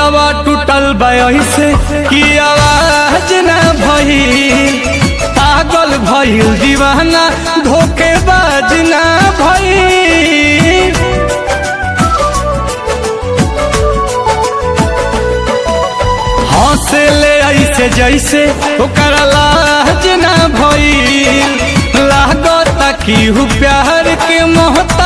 दिलवा टूटल से कि आवाज ना भइल, पागल भइल दीवाना धोखेबाज ना भइल। हंसे ले ऐसे जैसे ओकरा लाज ना भइल, लागता कि प्यार के मोहताज